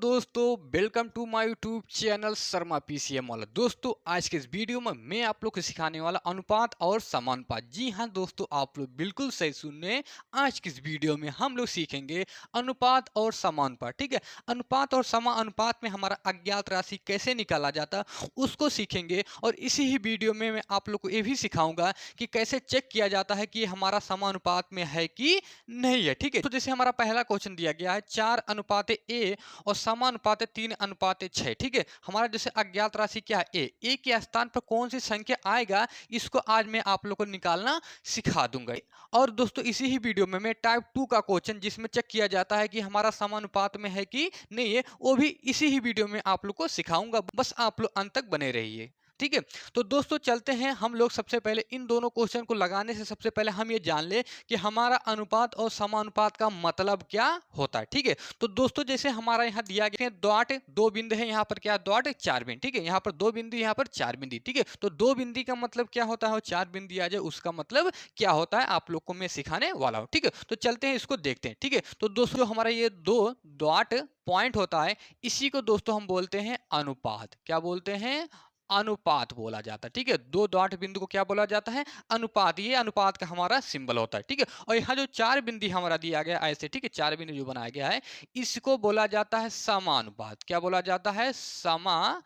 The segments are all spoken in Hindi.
दोस्तों, welcome to my YouTube channel Sharma PCM वाला। दोस्तों, आज के इस वीडियो में मैं आप लोग को सिखाने वाला अनुपात और समानुपात। जी हाँ दोस्तों, आप लोग बिल्कुल सही सुन रहे हैं। आज की इस वीडियो में हम लोग सीखेंगे अनुपात और समानुपात। ठीक है, अनुपात और समानुपात में हमारा अज्ञात राशि कैसे निकाला जाता है उसको सीखेंगे। और इसी ही वीडियो में मैं आप लोग को ये भी सिखाऊंगा कि कैसे चेक किया जाता है कि हमारा समानुपात में है कि नहीं है। ठीक है, तो जैसे हमारा पहला क्वेश्चन दिया गया है 4:a और समानुपात 3:6। ठीक है, हमारा जैसे अज्ञात राशि क्या है ए के स्थान पर कौन सी संख्या आएगा, इसको आज मैं आप लोग को निकालना सिखा दूंगा। और दोस्तों, इसी ही वीडियो में मैं टाइप 2 का क्वेश्चन जिसमें चेक किया जाता है कि हमारा समानुपात में है कि नहीं है, वो भी इसी ही वीडियो में आप लोग को सिखाऊंगा। बस आप लोग अंत तक बने रहिए। ठीक है, तो दोस्तों चलते हैं हम लोग। सबसे पहले इन दोनों क्वेश्चन को लगाने से सबसे पहले हम ये जान ले कि हमारा अनुपात और समानुपात का मतलब क्या होता है। ठीक है, तो दोस्तों जैसे हमारा यहाँ दिया गया है डॉट दो बिंदु है, यहाँ पर क्या डॉट चार बिंदु। ठीक है, यहाँ पर दो बिंदु, यहाँ पर चार बिंदु। ठीक है, तो दो बिंदु का मतलब क्या होता है और चार बिंदु आ जाए उसका मतलब क्या होता है, आप लोग को मैं सिखाने वाला हूँ। ठीक है, तो चलते हैं इसको देखते हैं। ठीक है, तो दोस्तों जो हमारा ये दो डॉट पॉइंट होता है इसी को दोस्तों हम बोलते हैं अनुपात। क्या बोलते हैं? अनुपात बोला जाता है। ठीक है, दो डॉट बिंदु को क्या बोला जाता है? अनुपात। ये अनुपात का हमारा सिंबल होता है। ठीक है, और यहाँ जो चार बिंदु हमारा दिया गया ऐसे, ठीक है, चार बिंदु जो बनाया गया है इसको बोला जाता है समानुपात। क्या बोला जाता है? समा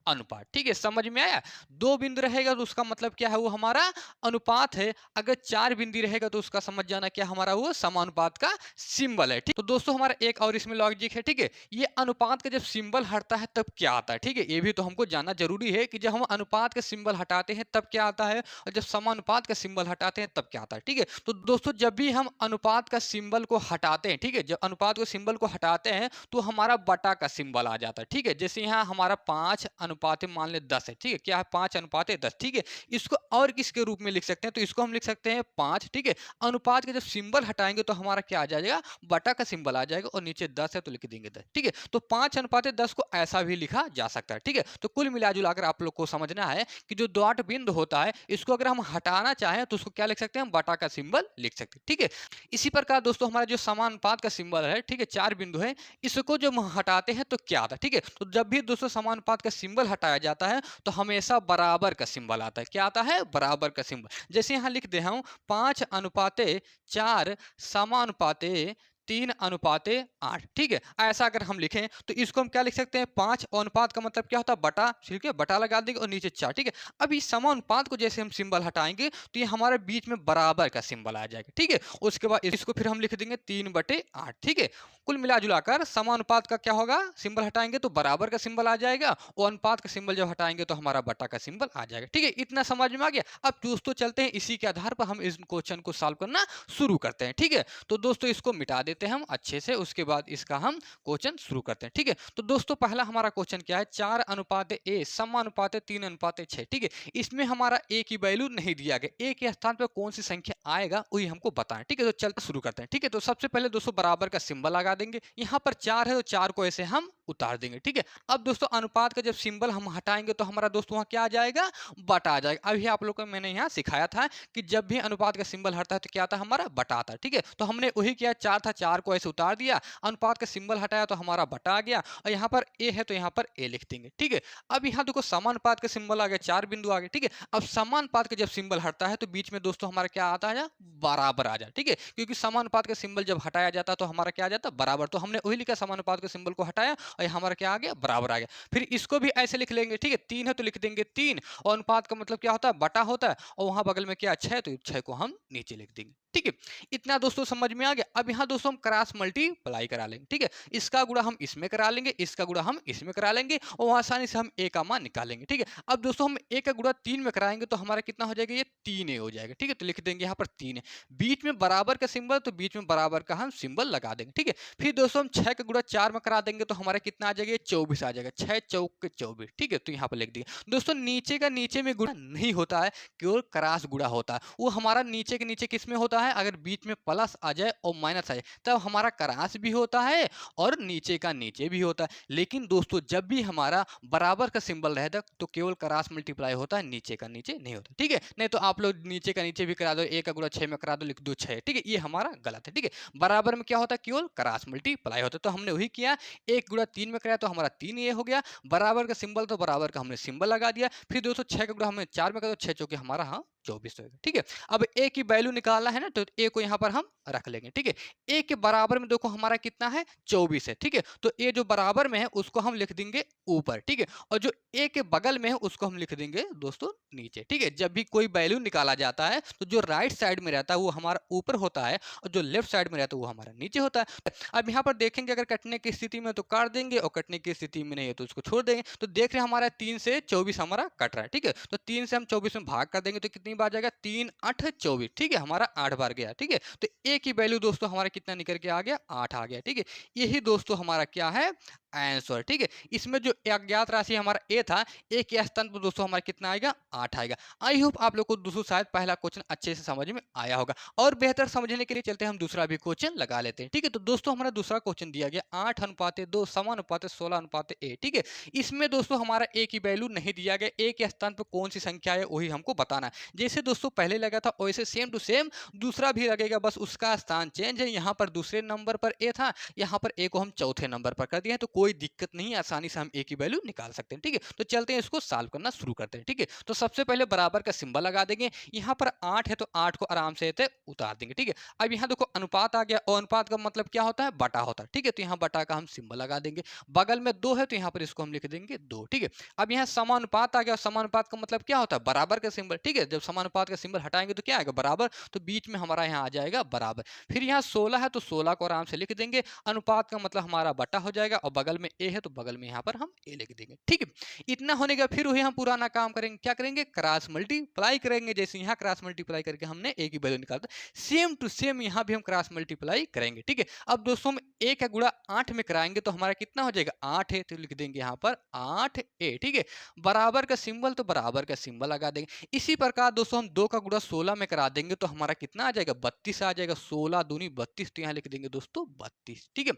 अनुपात। ठीक है, समझ में आया? दो बिंदु रहेगा तो उसका मतलब क्या है, वो हमारा अनुपात है। अगर चार बिंदु रहेगा तो उसका समझ जाना क्या हमारा वो समानुपात का सिंबल है। ठीक, तो दोस्तों हमारा एक और इसमें लॉजिक है। ठीक है, ये अनुपात का जब सिंबल हटता है तब क्या आता है। ठीक है, ये भी तो हमको जानना जरूरी है कि जब हम अनुपात का सिंबल हटाते हैं तब क्या आता है और जब समानुपात का सिंबल हटाते हैं तब क्या आता है। ठीक है, तो दोस्तों जब भी हम अनुपात का सिंबल को हटाते हैं, ठीक है, जब अनुपात के सिंबल को हटाते हैं तो हमारा बटा का सिंबल आ जाता है। ठीक है, जैसे यहाँ हमारा 5 अनुपात मान ले 10 है। ठीक है, क्या है? 5:10। ठीक है, इसको और किसके रूप में लिख सकते हैं? तो इसको हम लिख सकते हैं 5। ठीक है, अनुपात के जब सिंबल हटाएंगे तो हमारा क्या आ जाएगा? बटा का सिंबल आ जाएगा और नीचे 10 है तो लिख देंगे 10। ठीक है, तो 5:10 को ऐसा भी लिखा जा सकता है। ठीक है, तो कुल मिला जुलाकर आप लोग को समझना है कि जो डॉट बिंदु होता है इसको अगर हम हटाना चाहें तो उसको क्या लिख सकते हैं? बटा का सिंबल लिख सकते हैं। ठीक है, इसी प्रकार दोस्तों हमारा जो समानुपात का सिंबल है, ठीक है, चार बिंदु है, इसको जब हम हटाते हैं तो क्या आता है? ठीक है, तो जब भी दोस्तों समानुपात का सिंबल हटाया जाता है तो हमेशा बराबर का सिंबल आता है। क्या आता है? बराबर का सिंबल। जैसे यहां लिख दे हूं 5:4 समानुपाते 3:8। ठीक है, ऐसा अगर हम लिखें तो इसको हम क्या लिख सकते हैं? 5 अनुपात का मतलब क्या होता है? बटा। ठीक है, बटा लगा देंगे और नीचे 4। ठीक है, अब इस समानुपात को जैसे हम सिंबल हटाएंगे तो ये हमारे बीच में बराबर का सिंबल आ जाएगा। ठीक है, उसके बाद इसको फिर हम लिख देंगे 3/8। ठीक है, कुल मिला जुलाकर समानुपात का क्या होगा? सिंबल हटाएंगे तो बराबर का सिंबल आ जाएगा और अनुपात का सिंबल जब हटाएंगे तो हमारा बटा का सिंबल आ जाएगा। ठीक है, इतना समझ में आ गया? अब दोस्तों चलते हैं इसी के आधार पर हम इस क्वेश्चन को सॉल्व करना शुरू करते हैं। ठीक है, तो दोस्तों इसको मिटा देते हैं हम अच्छे से, उसके बाद इसका हम क्वेश्चन शुरू करते हैं। ठीक है, तो दोस्तों पहला हमारा क्वेश्चन क्या है? 4:a समानुपात 3:6। ठीक है, इसमें हमारा a की वैल्यू नहीं दिया गया। a के स्थान पर कौन सी संख्या आएगा वही हमको बताएं। ठीक है, तो चलते शुरू करते हैं। ठीक है, तो सबसे पहले दोस्तों बराबर का सिंबल लगा देंगे। यहाँ पर 4 है तो 4 को ऐसे हम उतार देंगे। ठीक है, अब दोस्तों अनुपात का जब सिंबल हम हटाएंगे तो हमारा दोस्तों वहां क्या आ जाएगा? बटा आ जाएगा। अभी आप लोग को मैंने यहाँ सिखाया था कि जब भी अनुपात का सिंबल हटता है तो क्या आता है? हमारा बटा आता है। ठीक है, तो हमने वही किया, 4 था 4 को ऐसे उतार दिया, अनुपात का सिंबल हटाया तो हमारा बटा आ गया और यहाँ पर ए है तो यहाँ पर ए लिख देंगे। ठीक है, अब यहाँ देखो समानुपात का सिंबल आ गया, चार बिंदु आ गए। ठीक है, अब समानुपात का जब सिंबल हटता है तो बीच में दोस्तों हमारा क्या आता है? बराबर आ जाए। ठीक है, क्योंकि समानुपात का सिंबल जब हटाया जाता है तो हमारा क्या आ जाता है? बराबर। तो हमने वही लिखा, समानुपात के सिंबल को हटाया और यहाँ हमारा क्या आ गया? बराबर आ गया। फिर इसको भी ऐसे लिख लेंगे। ठीक है, 3 है तो लिख देंगे 3 और अनुपात का मतलब क्या होता है? बटा होता है और वहां बगल में क्या 6 है तो 6 को हम नीचे लिख देंगे। ठीक है, इतना दोस्तों समझ में आ गया? अब यहाँ दोस्तों हम क्रॉस मल्टीप्लाई करा लेंगे। ठीक है, इसका गुणा हम इसमें करा लेंगे, इसका गुणा हम इसमें करा लेंगे और आसानी से हम ए का मान निकालेंगे। ठीक है, अब दोस्तों हम ए का गुणा 3 में कराएंगे तो हमारा कितना हो जाएगा? ये 3a हो जाएगा। ठीक है, तो लिख देंगे यहाँ पर 3 है, बीच में बराबर का सिंबल तो बीच में बराबर का हम सिंबल लगा देंगे। ठीक है, फिर दोस्तों हम 6 का गुणा 4 में करा देंगे तो हमारा कितना आ जाएगा? ये 24 आ जाएगा। 6 चौक के 24। ठीक है, तो यहाँ पर लिख दिए। दोस्तों नीचे का नीचे में गुणा नहीं होता है, केवल क्रॉस गुणा होता है। वो हमारा नीचे के नीचे किस में होता है? अगर बीच में प्लस आ जाए और माइनस आ जाए तब हमारा क्रॉस भी होता है और नीचे का नीचे भी होता है। लेकिन दोस्तों जब भी हमारा बराबर का सिंबल रहता है तो केवल क्रॉस मल्टीप्लाई होता है, नीचे का नीचे नहीं होता। ठीक है, नहीं तो आप लोग नीचे का नीचे भी करा दो, ए का गुणा 6 में करा दो, लिख दो 6। ठीक है, ये हमारा गलत है। ठीक है, बराबर में क्या होता है? केवल क्रॉस मल्टीप्लाई होता है। तो हमने वही किया, 1 गुणा 3 में कराया तो हमारा 3 ये हो गया, बराबर का सिंबल तो बराबर का हमने सिंबल लगा दिया। फिर दोस्तों 6 का गुणा हमने 4 में करा तो 6 चौके हमारा हाँ 24 होगा, ठीक है। अब ए की वैल्यू निकालना है ना, तो ए को यहाँ पर हम रख लेंगे, ठीक है। ए के बराबर में देखो हमारा कितना है 24 है, ठीक है। तो ए जो बराबर में है उसको हम लिख देंगे ऊपर, ठीक है। और जो ए के बगल में है उसको हम लिख देंगे दोस्तों नीचे, ठीक है। जब भी कोई वैल्यू निकाला जाता है तो जो राइट साइड में रहता है वो हमारा ऊपर होता है और जो लेफ्ट साइड में रहता है वो हमारा नीचे होता है। अब यहाँ पर देखेंगे अगर कटने की स्थिति में तो काट देंगे और कटने की स्थिति में नहीं है तो उसको छोड़ देंगे। तो देख रहे हैं हमारा 3 से 24 हमारा कट रहा है, ठीक है। तो 3 से हम 24 में भाग कर देंगे तो कितनी बार जाएगा, 3 8 24, ठीक है। हमारा 8 बार गया, ठीक है। तो ए की वैल्यू दोस्तों हमारा कितना निकल के आ गया, 8 आ गया, ठीक है। यही दोस्तों हमारा क्या है, आंसर, ठीक है। इसमें जो अज्ञात राशि हमारा ए था, ए के स्थान पर दोस्तों हमारा कितना आएगा, 8 आएगा। आई होप आप लोग को दोस्तों शायद पहला क्वेश्चन अच्छे से समझ में आया होगा। और बेहतर समझने के लिए चलते हैं हम दूसरा भी क्वेश्चन लगा लेते हैं, ठीक है। तो दोस्तों हमारा दूसरा क्वेश्चन दिया गया 8:2 समानुपात 16:a, ठीक है। इसमें दोस्तों हमारा ए की वैल्यू नहीं दिया गया, ए के स्थान पर कौन सी संख्या है वही हमको बताना है। जैसे दोस्तों पहले लगा था वैसे सेम टू सेम दूसरा भी लगेगा, बस उसका स्थान चेंज है। यहाँ पर दूसरे नंबर पर ए था, यहाँ पर ए को हम चौथे नंबर पर कर दिए हैं, तो कोई दिक्कत नहीं है, आसानी से हम ए की वैल्यू निकाल सकते हैं, ठीक है। तो चलते हैं इसको सॉल्व करना शुरू करते हैं, ठीक है। तो सबसे पहले बराबर का सिंबल लगा देंगे। यहाँ पर 8 है तो 8 को आराम से उतार देंगे, ठीक है। अब यहाँ देखो अनुपात आ गया और अनुपात का मतलब क्या होता है, बटा होता है, ठीक है। तो यहाँ बटा का हम सिंबल लगा देंगे। बगल में 2 है तो यहाँ पर इसको हम लिख देंगे 2, ठीक है। अब यहाँ समानुपात आ गया, समानुपात का मतलब क्या होता है, बराबर का सिंबल, ठीक है। जब समानुपात का सिंबल हटाएंगे तो क्या आएगा, बराबर, तो बीच में हमारा यहाँ आ जाएगा बराबर। फिर यहाँ 16 है तो 16 को आराम से लिख देंगे। अनुपात का मतलब हमारा बटा हो जाएगा और बगल में ए है तो बगल में यहाँ पर हम ए लिख देंगे, ठीक है। इतना होने का फिर वही हम पुराना काम करेंगे, क्या करेंगे, क्रॉस मल्टीप्लाई करेंगे। जैसे यहाँ क्रॉस मल्टीप्लाई करके हमने ए की वैल्यू निकाला, सेम टू सेम यहाँ भी हम क्रॉस मल्टीप्लाई करेंगे, ठीक है। अब दोस्तों हम ए का गुणा 8 में कराएंगे तो हमारा कितना हो जाएगा, 8 है तो लिख देंगे यहाँ पर 8 ए, ठीक है। बराबर का सिंबल तो बराबर का सिंबल लगा देंगे। इसी प्रकार दोस्तों हम 2 का गुणा 16 में करा देंगे तो हमारा कितना आ जाएगा, 32 आ जाएगा। 16 दूनी 32, तो यहाँ लिख देंगे दोस्तों 32, ठीक है।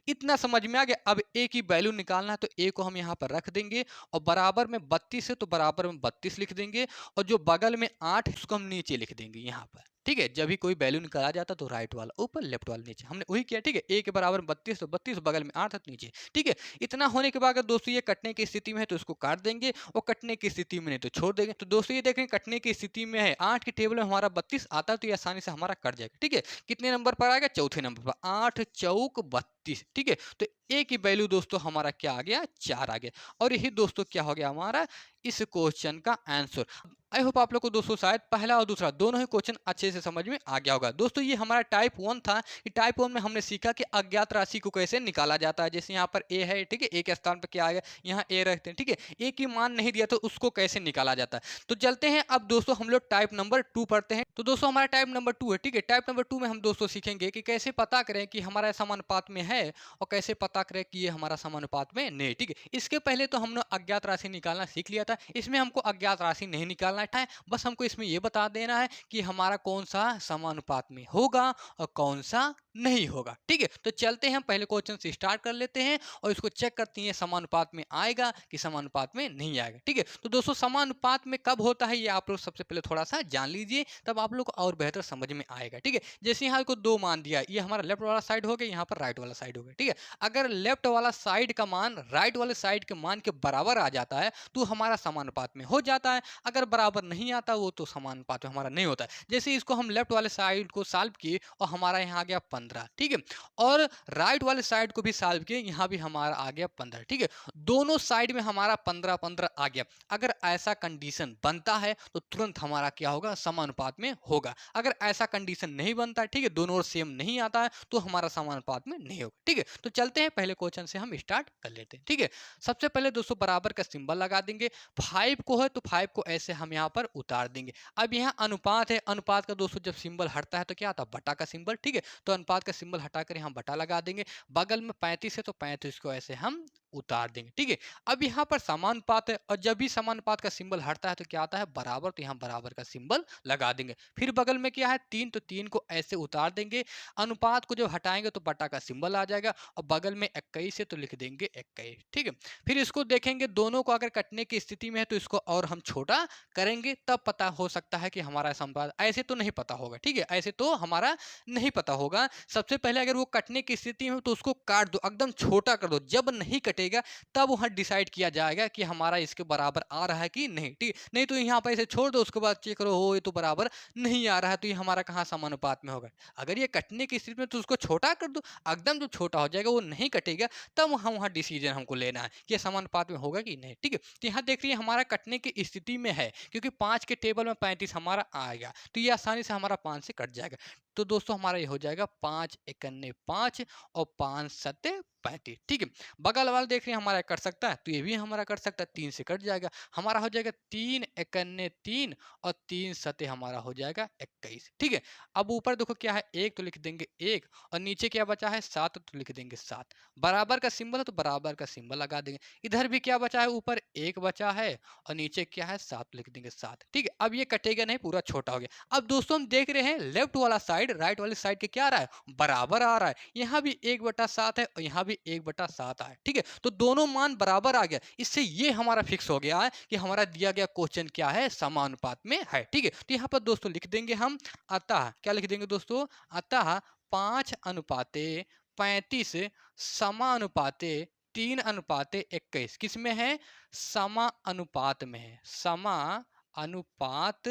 इतना समझ में आ गया। अब ए की वैल्यू निकालना है तो ए को हम यहाँ पर रख देंगे और बराबर में 32 है तो बराबर में 32 लिख देंगे और जो बगल में 8 है उसको हम नीचे लिख देंगे यहाँ पर, ठीक है। जब भी कोई वैल्यू निकाला जाता तो राइट वाला ऊपर, लेफ्ट वाला नीचे, हमने वही किया, ठीक है। ए के बराबर 32 तो 32, बगल में 8 है तो नीचे, ठीक है। इतना होने के बाद अगर दोस्तों ये कटने की स्थिति में है तो इसको काट देंगे और कटने की स्थिति में नहीं तो छोड़ देंगे। तो दोस्तों ये देखें कटने की स्थिति में है, 8 के टेबल में हमारा 32 आता है तो ये आसानी से हमारा कट जाएगा, ठीक है। कितने नंबर पर आएगा, चौथे नंबर पर, 8 चौक 32, ठीक है। तो ए की वैल्यू दोस्तों हमारा क्या आ गया, 4 आ गया। और यही दोस्तों क्या हो गया हमारा इस क्वेश्चन का आंसर। आई होप आप लोग को दोस्तों शायद पहला और दूसरा दोनों ही क्वेश्चन अच्छे से समझ में आ गया होगा। दोस्तों ये हमारा टाइप 1 था। कि टाइप 1 में हमने सीखा कि अज्ञात राशि को कैसे निकाला जाता है। जैसे यहाँ पर ए है, ठीक है, ए के स्थान पर क्या आ गया, यहाँ ए रखते हैं, ठीक है। ए की मान नहीं दिया तो उसको कैसे निकाला जाता है। तो चलते हैं अब दोस्तों हम लोग टाइप नंबर 2 पढ़ते हैं। तो दोस्तों हमारा टाइप नंबर 2 है, ठीक है। टाइप नंबर 2 में हम दोस्तों सीखेंगे कि कैसे पता करें कि हमारा समानुपात में है और कैसे पता करें कि ये हमारा समानुपात में नहीं, ठीक है। इसके पहले तो हमने अज्ञात राशि निकालना सीख लिया था। इसमें हमको अज्ञात राशि नहीं निकालना है, बस हमको इसमें यह बता देना है कि हमारा कौन सा समानुपात में होगा और कौन सा नहीं होगा, ठीक है। तो चलते हैं हम पहले क्वेश्चन से स्टार्ट कर लेते हैं और इसको चेक करते हैं समानुपात में आएगा कि समानुपात में नहीं आएगा, ठीक है। तो दोस्तों समानुपात में कब होता है ये आप लोग सबसे पहले थोड़ा सा जान लीजिए, तब आप लोग को और बेहतर समझ में आएगा, ठीक है। जैसे यहाँ को 2 मान दिया, ये हमारा लेफ्ट वाला साइड हो गया, यहाँ पर राइट वाला साइड हो गया, ठीक है। अगर लेफ्ट वाला साइड का मान राइट वाले साइड के मान के बराबर आ जाता है तो हमारा समानुपात में हो जाता है। अगर बराबर नहीं आता वो तो समानुपात में हमारा नहीं होता है। जैसे इसको हम लेफ्ट वाले साइड को सॉल्व किए और हमारा यहाँ आ गया 15, ठीक है। और राइट वाले साइड को भी सॉल्व किए, यहाँ भी हमारा आ गया 15, ठीक है। दोनों साइड में हमारा 15-15 आ गया। अगर ऐसा कंडीशन बनता है तो तुरंत हमारा क्या होगा, समानुपात में होगा। अगर ऐसा कंडीशन नहीं बनता है, ठीक है, दोनों ओर सेम नहीं आता है तो हमारा समानुपात में नहीं होगा, ठीक है। तो चलते हैं पहले क्वेश्चन से हम स्टार्ट कर लेते हैं, ठीक है। सबसे पहले दोस्तों बराबर का सिंबल लगा देंगे। 5 को है तो 5 को ऐसे हम यहाँ पर उतार देंगे। अब यहाँ अनुपात है, अनुपात का दोस्तों जब सिंबल हटता है तो क्या आता है, बटा का सिंबल, ठीक है। तो अनुपात का सिंबल हटाकर यहाँ बटा लगा देंगे। बगल में 35 है तो 35 को ऐसे हम उतार देंगे। ठीक है, अब यहाँ पर समानुपात है और जब भी समानुपात का सिंबल हटता है तो क्या आता है बराबर, तो यहाँ बराबर का सिंबल लगा देंगे। फिर बगल में क्या है 3, तो 3 को ऐसे उतार देंगे। अनुपात को जब हटाएंगे तो बटा का सिंबल आ जाएगा और बगल में 21 है तो लिख देंगे 21। ठीक है, फिर इसको देखेंगे दोनों को अगर कटने की स्थिति में है तो इसको और हम छोटा करेंगे, तब पता हो सकता है कि हमारा समानुपात। ऐसे तो नहीं पता होगा। ठीक है, ऐसे तो हमारा नहीं पता होगा। सबसे पहले अगर वो कटने की स्थिति में हो तो उसको काट दो, एकदम छोटा कर दो। जब नहीं कटेगा तब वहां डिसाइड किया जाएगा कि हमारा इसके बराबर आ रहा है कि नहीं। ठीक, नहीं तो यहाँ पर इसे छोड़ दो, उसके बाद चेक करो हो ये तो बराबर नहीं आ रहा है, तो ये हमारा कहाँ समानुपात में होगा। अगर ये कटने की स्थिति में तो उसको छोटा कर दो, एकदम जो छोटा हो जाएगा वो नहीं कटेगा, तब हम वहाँ डिसीजन हमको लेना है कि समानुपात में होगा कि नहीं। ठीक है, तो यहाँ देख रही है हमारा कटने की स्थिति में है, क्योंकि 5 के टेबल में 35 हमारा आएगा, तो ये आसानी से हमारा 5 से कट जाएगा। तो दोस्तों हमारा ये हो जाएगा 5 एकन्ने 5 और 5 सत्ते 35। ठीक है, बगल वाला देख रहे हैं हमारा कट सकता है, तो ये भी हमारा कट सकता है, 3 से कट जाएगा। हमारा हो जाएगा 3 एकन्ने 3 और 3 सते हमारा हो जाएगा 21। ठीक है, अब ऊपर देखो क्या है 1 तो लिख देंगे 1 और नीचे क्या बचा है 7 तो लिख देंगे 7। बराबर का सिंबल है तो बराबर का सिंबल लगा देंगे। इधर भी क्या बचा है, ऊपर 1 बचा है और नीचे क्या है 7 लिख देंगे 7। ठीक है, अब ये कटेगा नहीं, पूरा छोटा हो गया। अब दोस्तों हम देख रहे हैं लेफ्ट वाला साइड राइट वाली साइड के क्या आ रहा है बराबर आ रहा है। यहाँ भी 1/7 है और यहाँ भी 1/7 है। ठीक है, तो दोनों मान बराबर आ गया। इससे ये हमारा फिक्स हो गया है कि हमारा दिया गया क्वेश्चन क्या है समानुपात में है। ठीक है, तो यहाँ पर दोस्तों लिख देंगे हम अतः, क्या लिख देंगे दोस्तों, अतः 5:35 समानुपाते 3:21 किस में है, समानुपात में है, समानुपात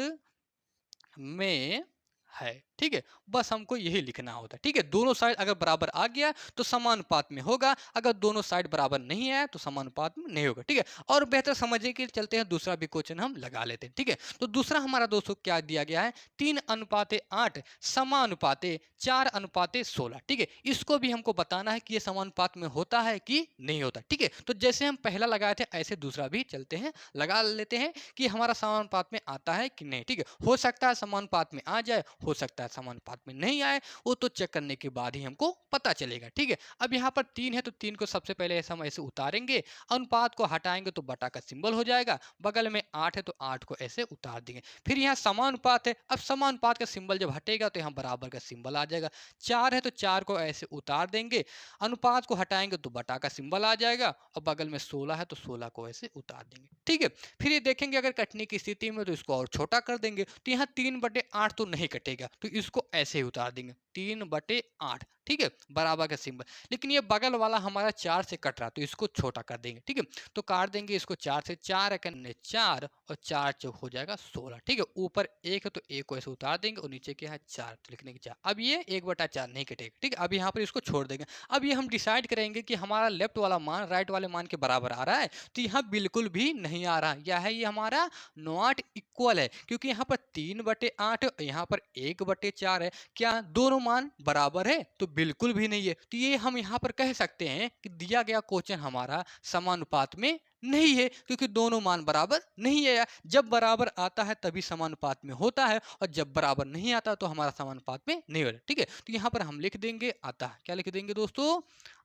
में है। ठीक है, बस हमको यही लिखना होता है। ठीक है, दोनों साइड अगर बराबर आ गया तो समानुपात में होगा, अगर दोनों साइड बराबर नहीं आया तो समानुपात में नहीं होगा। ठीक है, और बेहतर समझने के लिए चलते हैं दूसरा भी क्वेश्चन हम लगा लेते हैं। ठीक है, तो दूसरा हमारा दोस्तों क्या दिया गया है 3:8 समानुपाते 4:16। ठीक है, इसको भी हमको बताना है कि ये समानुपात में होता है कि नहीं होता। ठीक है, तो जैसे हम पहला लगाए थे ऐसे दूसरा भी चलते हैं लगा लेते हैं कि हमारा समानुपात में आता है कि नहीं। ठीक है, हो सकता है समानुपात में आ जाए, हो सकता है समानुपात में नहीं आए, वो तो चेक करने के बाद ही हमको पता चलेगा। ठीक है, अब यहाँ पर 3 है तो 3 को सबसे पहले हम ऐसे उतारेंगे, अनुपात को हटाएंगे तो बटा का सिंबल हो जाएगा। बगल में 8 है तो 8 को ऐसे उतार देंगे। फिर यहाँ समानुपात है, अब समानुपात का सिंबल जब हटेगा तो यहाँ बराबर का सिंबल आ जाएगा। 4 है तो 4 को ऐसे उतार देंगे, अनुपात को हटाएंगे तो बटा का सिंबल आ जाएगा और बगल में 16 है तो 16 को ऐसे उतार देंगे। ठीक है, फिर ये देखेंगे अगर कटने की स्थिति में तो इसको और छोटा कर देंगे, तो यहाँ 3/8 तो नहीं कटेगा, तो इसको ऐसे ही उतार देंगे 3/8। ठीक है, बराबर का सिंबल। लेकिन ये बगल वाला हमारा 4 से कट रहा तो इसको छोटा कर देंगे। ठीक है, तो काट देंगे इसको 4 से, 4 एकन्ने 4 और 4 चौक हो जाएगा 16। ठीक है, ऊपर 1 है तो 1 को ऐसे उतार देंगे और नीचे क्या है 4 तो लिखने की 4। अब ये 1/4 नहीं कटेगा। ठीक है, अब यहाँ पर इसको छोड़ देंगे। अब ये हम डिसाइड करेंगे कि हमारा लेफ्ट वाला मान राइट वाले मान के बराबर आ रहा है, तो यहाँ बिल्कुल भी नहीं आ रहा। यह है ये हमारा नॉट इक्वल है, क्योंकि यहाँ पर 3/8 यहाँ पर 1/4 है। क्या दोनों मान बराबर है, तो बिल्कुल भी नहीं है। तो ये हम यहाँ पर कह सकते हैं कि दिया गया क्वेश्चन हमारा समानुपात में नहीं है, क्योंकि दोनों मान बराबर नहीं है। जब बराबर आता है तभी समानुपात में होता है और जब बराबर नहीं आता तो हमारा समानुपात में नहीं होता। ठीक है, तो यहाँ पर हम लिख देंगे अतः, क्या लिख देंगे दोस्तों,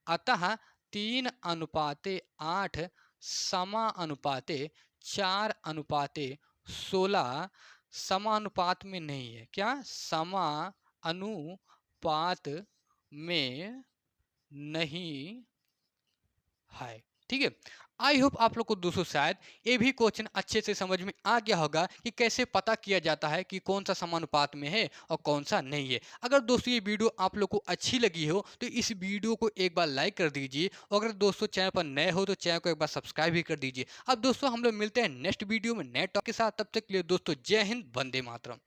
अतः 3:8 समानुपाते 4:16 समानुपात में नहीं है। क्या समानुपात में नहीं है। ठीक है, आई होप आप लोग को दोस्तों शायद ये भी क्वेश्चन अच्छे से समझ में आ गया होगा कि कैसे पता किया जाता है कि कौन सा समानुपात में है और कौन सा नहीं है। अगर दोस्तों ये वीडियो आप लोग को अच्छी लगी हो तो इस वीडियो को एक बार लाइक कर दीजिए और अगर दोस्तों चैनल पर नए हो तो चैनल को एक बार सब्सक्राइब भी कर दीजिए। अब दोस्तों हम लोग मिलते हैं नेक्स्ट वीडियो में नए टॉपिक के साथ, तब तक के लिए दोस्तों जय हिंद, वंदे मातरम।